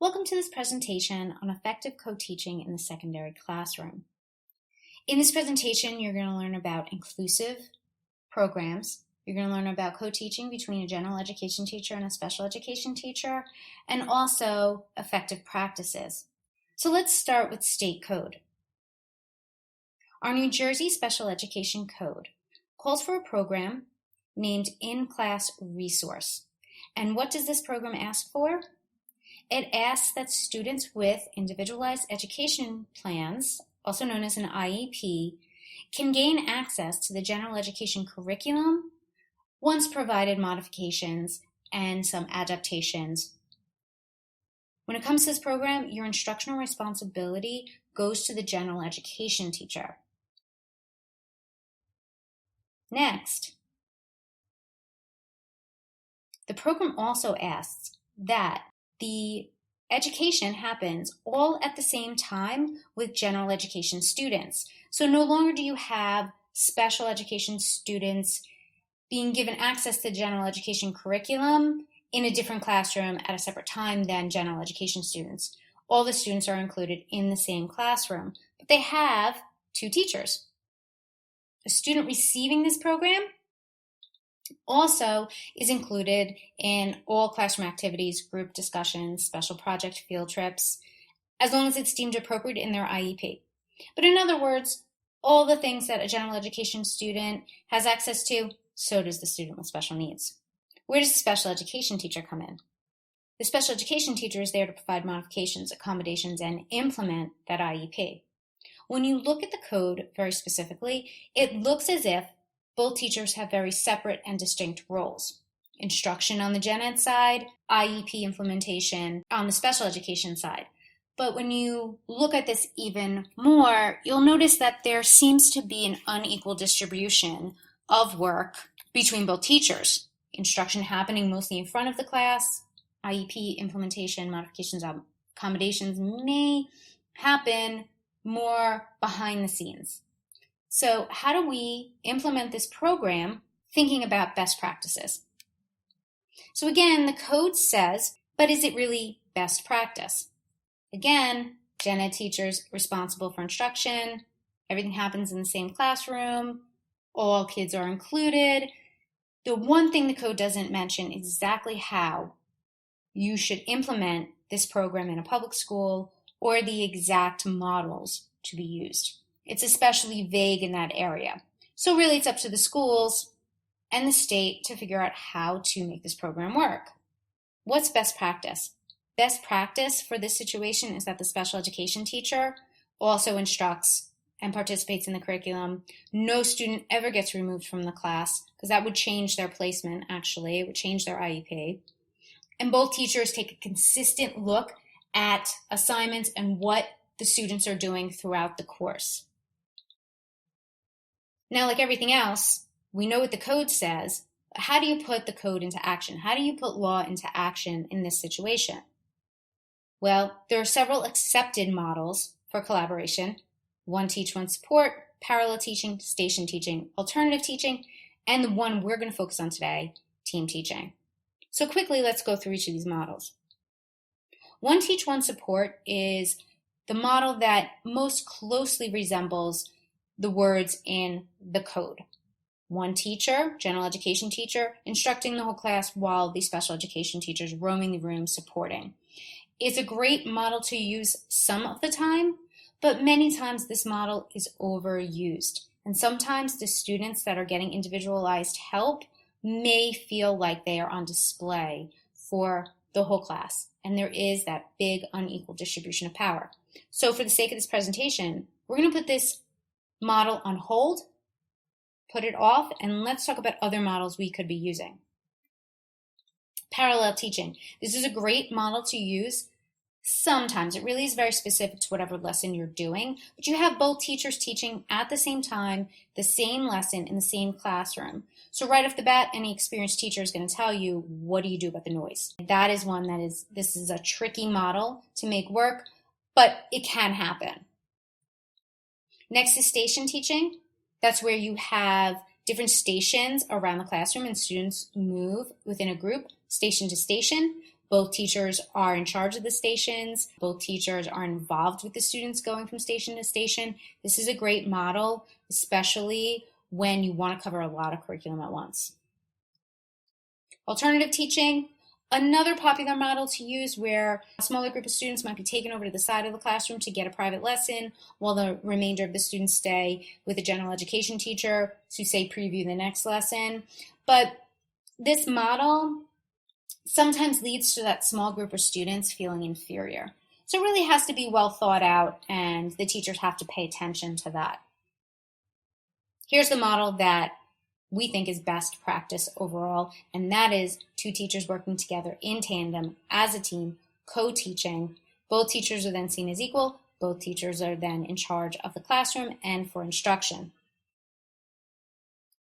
Welcome to this presentation on effective co-teaching in the secondary classroom. In this presentation, you're going to learn about inclusive programs. You're going to learn about co-teaching between a general education teacher and a special education teacher, and also effective practices. So let's start with state code. Our New Jersey Special Education Code calls for a program named In-Class Resource. And what does this program ask for? It asks that students with individualized education plans, also known as an IEP, can gain access to the general education curriculum once provided modifications and some adaptations. When it comes to this program, your instructional responsibility goes to the general education teacher. Next, the program also asks that the education happens all at the same time with general education students. So no longer do you have special education students being given access to general education curriculum in a different classroom at a separate time than general education students. All the students are included in the same classroom, but they have two teachers. A student receiving this program also is included in all classroom activities, group discussions, special project field trips, as long as it's deemed appropriate in their IEP. But in other words, all the things that a general education student has access to, so does the student with special needs. Where does the special education teacher come in? The special education teacher is there to provide modifications, accommodations, and implement that IEP. When you look at the code very specifically, it looks as if both teachers have very separate and distinct roles. Instruction on the gen ed side, IEP implementation on the special education side. But when you look at this even more, you'll notice that there seems to be an unequal distribution of work between both teachers. Instruction happening mostly in front of the class, IEP implementation, modifications, accommodations may happen more behind the scenes. So how do we implement this program thinking about best practices? So again, the code says, but is it really best practice? Again, gen ed teachers responsible for instruction, everything happens in the same classroom, all kids are included. The one thing the code doesn't mention is exactly how you should implement this program in a public school or the exact models to be used. It's especially vague in that area. So really it's up to the schools and the state to figure out how to make this program work. What's best practice? Best practice for this situation is that the special education teacher also instructs and participates in the curriculum. No student ever gets removed from the class because that would change their placement, actually. It would change their IEP. And both teachers take a consistent look at assignments and what the students are doing throughout the course. Now, like everything else, we know what the code says, but how do you put the code into action? How do you put law into action in this situation? Well, there are several accepted models for collaboration: one teach, one support, parallel teaching, station teaching, alternative teaching, and the one we're going to focus on today, team teaching. So quickly, let's go through each of these models. One teach, one support is the model that most closely resembles the words in the code. One teacher, general education teacher, instructing the whole class while the special education teachers roaming the room supporting. It's a great model to use some of the time, but many times this model is overused. And sometimes the students that are getting individualized help may feel like they are on display for the whole class. And there is that big unequal distribution of power. So for the sake of this presentation, we're going to put this model on hold, put it off, and let's talk about other models we could be using. Parallel teaching. This is a great model to use sometimes. It really is very specific to whatever lesson you're doing, but you have both teachers teaching at the same time, the same lesson in the same classroom. So right off the bat, any experienced teacher is going to tell you, what do you do about the noise? That is one this is a tricky model to make work, but it can happen. Next is station teaching. That's where you have different stations around the classroom and students move within a group, station to station, Both teachers are in charge of the stations. Both teachers are involved with the students going from station to station. This is a great model, especially when you want to cover a lot of curriculum at once. Alternative teaching, another popular model to use where a smaller group of students might be taken over to the side of the classroom to get a private lesson while the remainder of the students stay with a general education teacher to, say, preview the next lesson. But this model sometimes leads to that small group of students feeling inferior. So it really has to be well thought out, and the teachers have to pay attention to that. Here's the model that we think is best practice overall, and that is two teachers working together in tandem as a team, co-teaching. Both teachers are then seen as equal. Both teachers are then in charge of the classroom and for instruction.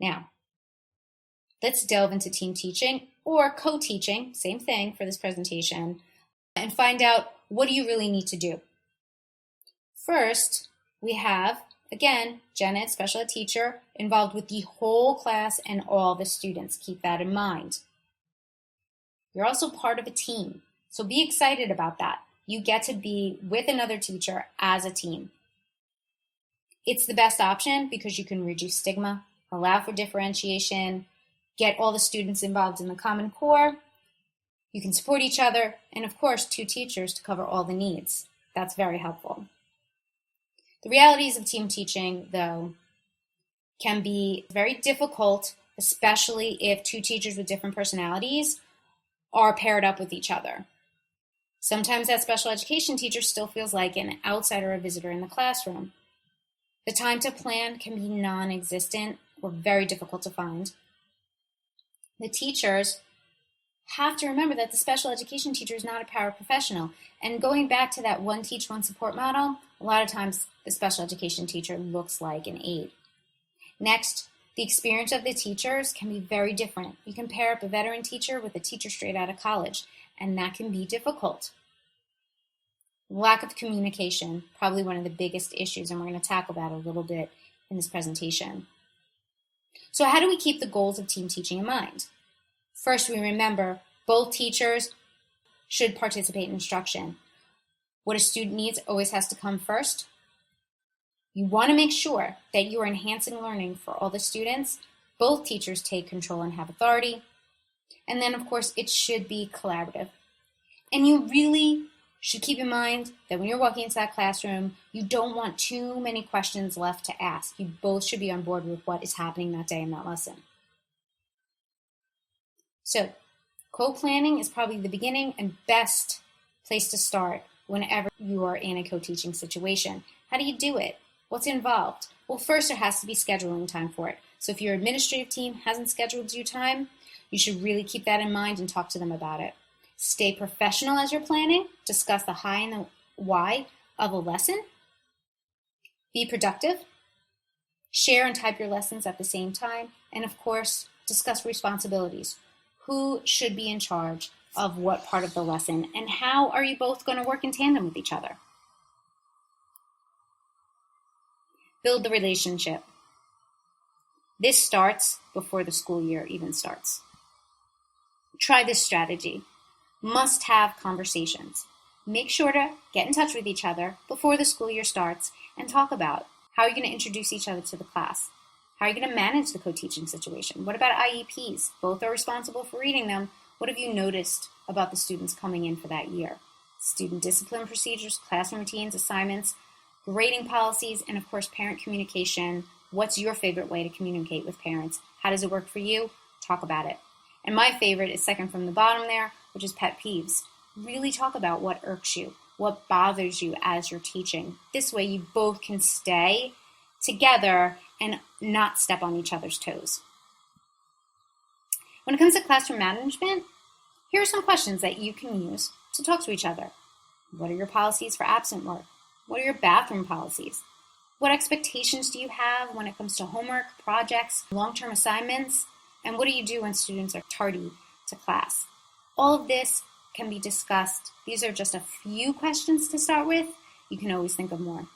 Now, let's delve into team teaching or co-teaching, same thing for this presentation, and find out what do you really need to do. First, we have, again, gen ed, special ed teacher, involved with the whole class and all the students. Keep that in mind. You're also part of a team, so be excited about that. You get to be with another teacher as a team. It's the best option because you can reduce stigma, allow for differentiation, get all the students involved in the Common Core. You can support each other, and of course, two teachers to cover all the needs. That's very helpful. The realities of team teaching, though, can be very difficult, especially if two teachers with different personalities are paired up with each other. Sometimes that special education teacher still feels like an outsider or visitor in the classroom. The time to plan can be non-existent or very difficult to find. The teachers have to remember that the special education teacher is not a paraprofessional. And going back to that one teach, one support model, a lot of times the special education teacher looks like an aide. Next, the experience of the teachers can be very different. You can pair up a veteran teacher with a teacher straight out of college, and that can be difficult. Lack of communication, probably one of the biggest issues, and we're going to tackle that a little bit in this presentation. So how do we keep the goals of team teaching in mind? First, we remember both teachers should participate in instruction. What a student needs always has to come first. You want to make sure that you are enhancing learning for all the students. Both teachers take control and have authority. And then, of course, it should be collaborative. And you really should keep in mind that when you're walking into that classroom, you don't want too many questions left to ask. You both should be on board with what is happening that day in that lesson. So, co-planning is probably the beginning and best place to start whenever you are in a co-teaching situation. How do you do it? What's involved? Well, first there has to be scheduling time for it. So if your administrative team hasn't scheduled you time, you should really keep that in mind and talk to them about it. Stay professional as you're planning. Discuss the how and the why of a lesson. Be productive. Share and type your lessons at the same time. And of course, discuss responsibilities. Who should be in charge of what part of the lesson, and how are you both going to work in tandem with each other? Build the relationship. This starts before the school year even starts. Try this strategy. Must have conversations. Make sure to get in touch with each other before the school year starts and talk about how you're going to introduce each other to the class. How are you going to manage the co-teaching situation? What about IEPs? Both are responsible for reading them. What have you noticed about the students coming in for that year? Student discipline procedures, classroom routines, assignments, grading policies, and of course, parent communication. What's your favorite way to communicate with parents? How does it work for you? Talk about it. And my favorite is second from the bottom there, which is pet peeves. Really talk about what irks you, what bothers you as you're teaching. This way you both can stay together and not step on each other's toes. When it comes to classroom management, here are some questions that you can use to talk to each other. What are your policies for absent work? What are your bathroom policies? What expectations do you have when it comes to homework, projects, long-term assignments? And what do you do when students are tardy to class? All of this can be discussed. These are just a few questions to start with. You can always think of more.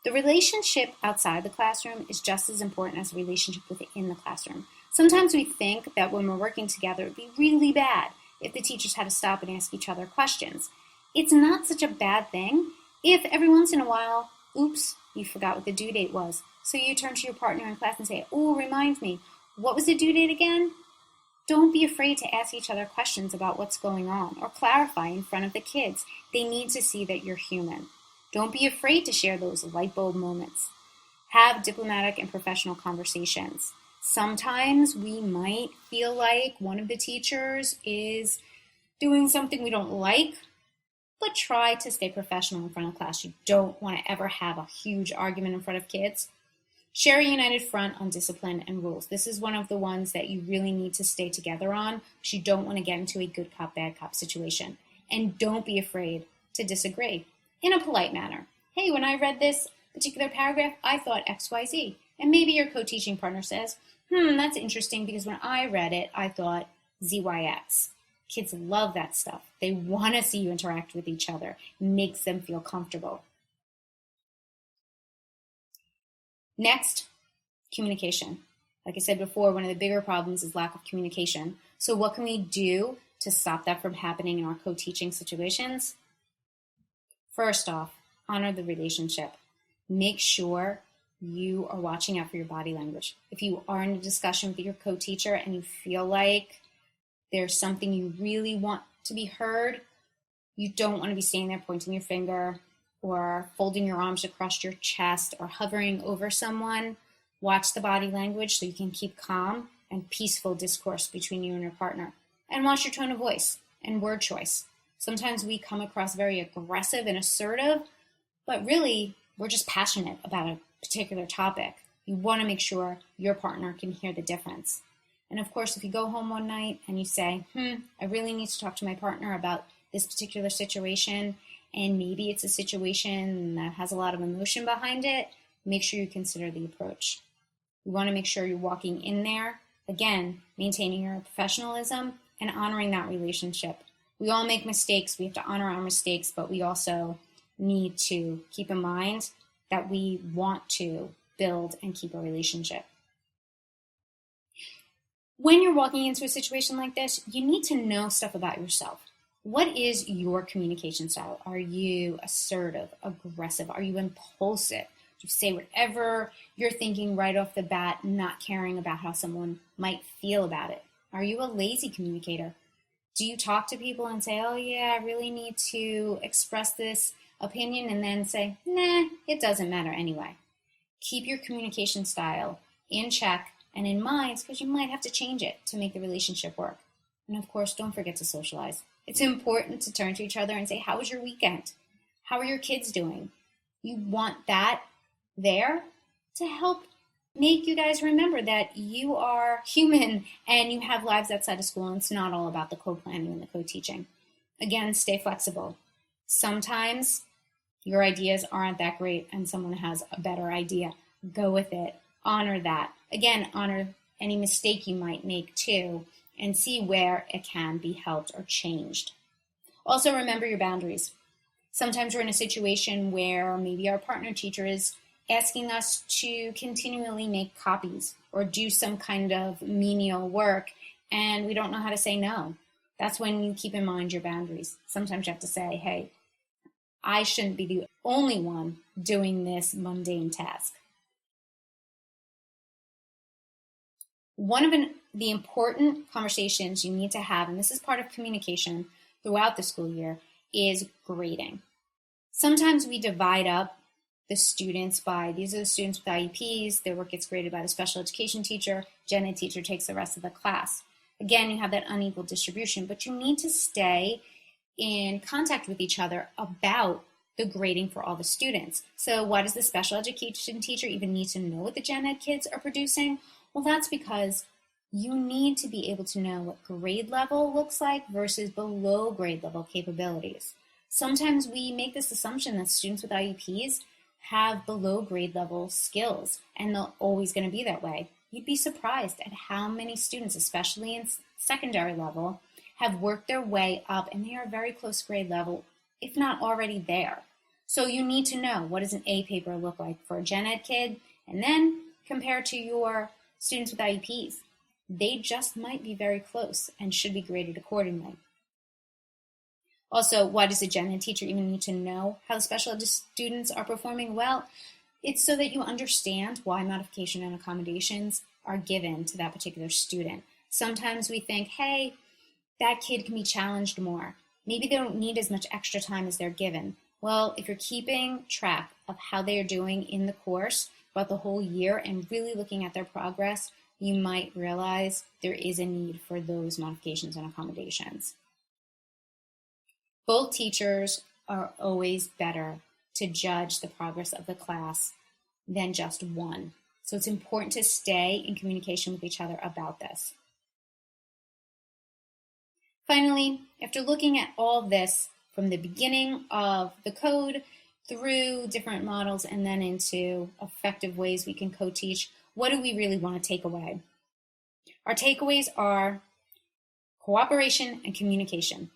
The relationship outside the classroom is just as important as the relationship within the classroom. Sometimes we think that when we're working together, it would be really bad if the teachers had to stop and ask each other questions. It's not such a bad thing if every once in a while, oops, you forgot what the due date was. So you turn to your partner in class and say, oh, remind me, what was the due date again? Don't be afraid to ask each other questions about what's going on or clarify in front of the kids. They need to see that you're human. Don't be afraid to share those light bulb moments. Have diplomatic and professional conversations. Sometimes we might feel like one of the teachers is doing something we don't like, but try to stay professional in front of class. You don't want to ever have a huge argument in front of kids. Share a united front on discipline and rules. This is one of the ones that you really need to stay together on because you don't want to get into a good cop, bad cop situation. And don't be afraid to disagree in a polite manner. Hey, when I read this particular paragraph, I thought XYZ. And maybe your co-teaching partner says, that's interesting because when I read it, I thought ZYX. Kids love that stuff. They want to see you interact with each other. It makes them feel comfortable. Next, communication. Like I said before, one of the bigger problems is lack of communication. So what can we do to stop that from happening in our co-teaching situations? First off, honor the relationship. Make sure you are watching out for your body language. If you are in a discussion with your co-teacher and you feel like there's something you really want to be heard, you don't want to be standing there pointing your finger or folding your arms across your chest or hovering over someone. Watch the body language so you can keep calm and peaceful discourse between you and your partner. And watch your tone of voice and word choice. Sometimes we come across very aggressive and assertive, but really we're just passionate about a particular topic. You want to make sure your partner can hear the difference. And of course, if you go home one night and you say, I really need to talk to my partner about this particular situation, and maybe it's a situation that has a lot of emotion behind it, make sure you consider the approach. You want to make sure you're walking in there, again, maintaining your professionalism and honoring that relationship. We all make mistakes. We have to honor our mistakes, but we also need to keep in mind that we want to build and keep a relationship. When you're walking into a situation like this, you need to know stuff about yourself. What is your communication style? Are you assertive, aggressive? Are you impulsive? Do you say whatever you're thinking right off the bat, not caring about how someone might feel about it? Are you a lazy communicator? Do you talk to people and say, oh yeah, I really need to express this opinion, and then say, nah, it doesn't matter anyway? Keep your communication style in check and in mind, because you might have to change it to make the relationship work. And of course, don't forget to socialize. It's important to turn to each other and say, how was your weekend? How are your kids doing? You want that there to help make you guys remember that you are human and you have lives outside of school, and it's not all about the co-planning and the co-teaching. Again, stay flexible. Sometimes your ideas aren't that great and someone has a better idea. Go with it. Honor that. Again, honor any mistake you might make too, and see where it can be helped or changed. Also, remember your boundaries. Sometimes we're in a situation where maybe our partner teacher is asking us to continually make copies or do some kind of menial work, and we don't know how to say no. That's when you keep in mind your boundaries. Sometimes you have to say, hey, I shouldn't be the only one doing this mundane task. One of the important conversations you need to have, and this is part of communication throughout the school year, is grading. Sometimes we divide up the students by, these are the students with IEPs, their work gets graded by the special education teacher, gen ed teacher takes the rest of the class. Again, you have that unequal distribution, but you need to stay in contact with each other about the grading for all the students. So why does the special education teacher even need to know what the gen ed kids are producing? Well, that's because you need to be able to know what grade level looks like versus below grade level capabilities. Sometimes we make this assumption that students with IEPs have below grade level skills, and they're always going to be that way. You'd be surprised at how many students, especially in secondary level, have worked their way up, and they are very close grade level, if not already there. So you need to know, what does an A paper look like for a gen ed kid, and then compare to your students with IEPs. They just might be very close and should be graded accordingly. Also, why does a gen ed teacher even need to know how the special ed students are performing? Well, it's so that you understand why modification and accommodations are given to that particular student. Sometimes we think, hey, that kid can be challenged more. Maybe they don't need as much extra time as they're given. Well, if you're keeping track of how they are doing in the course throughout the whole year and really looking at their progress, you might realize there is a need for those modifications and accommodations. Both teachers are always better to judge the progress of the class than just one. So it's important to stay in communication with each other about this. Finally, after looking at all of this from the beginning of the code through different models and then into effective ways we can co-teach, what do we really want to take away? Our takeaways are cooperation and communication.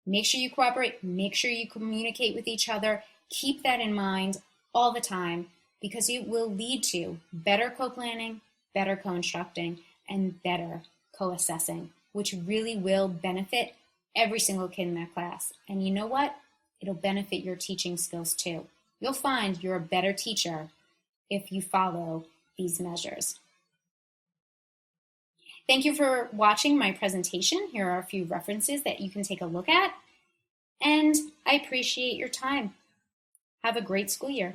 Make sure you cooperate, make sure you communicate with each other. Keep that in mind all the time because it will lead to better co-planning, better co-instructing, and better co-assessing, which really will benefit every single kid in that class. And you know what? It'll benefit your teaching skills too. You'll find you're a better teacher if you follow these measures. Thank you for watching my presentation. Here are a few references that you can take a look at. And I appreciate your time. Have a great school year.